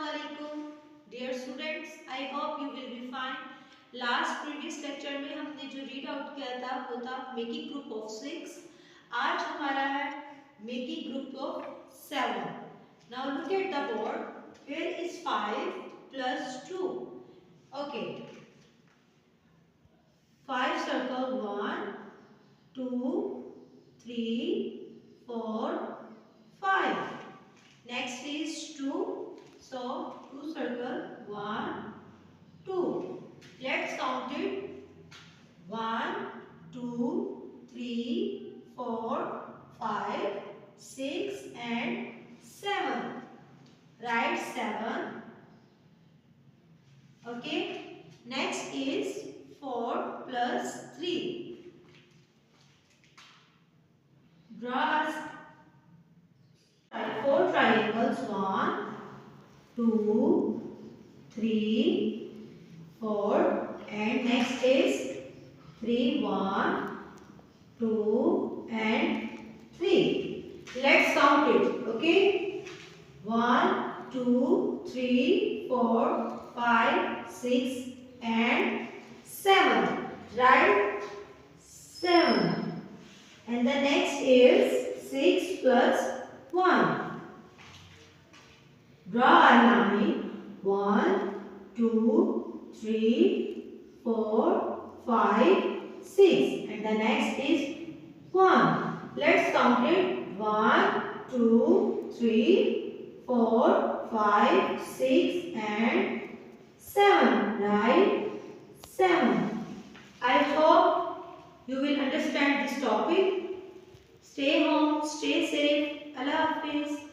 Assalamualaikum dear students, I hope you will be fine. Last previous lecture में हमने जो read out किया था वो था मेकिंग ग्रुप ऑफ 6. आज हमारा है making group of 7. Now look at the board. Here is 5 plus 2. Okay. 5 circle 1, 2, 3, 4, 5. Next is 2. So 2 circle 1, 2. Let's count it. 1, 2, 3, 4, 5, 6 and 7. Write 7. Okay. Next is 4 plus 3. Draw 4 triangles. 1, 2, 3, 4, and next is 3, 1, 2, and 3. Let's count it. Okay. 1, 2, 3, 4, 5, 6, and 7. Right? 7. And the next is 6 plus 1. Draw a line. 1, 2, 3, 4, 5, 6. And the next is 1. Let's count it. 1, 2, 3, 4, 5, 6, and 7. Right? 7. I hope you will understand this topic. Stay home, stay safe. Allah Hafiz.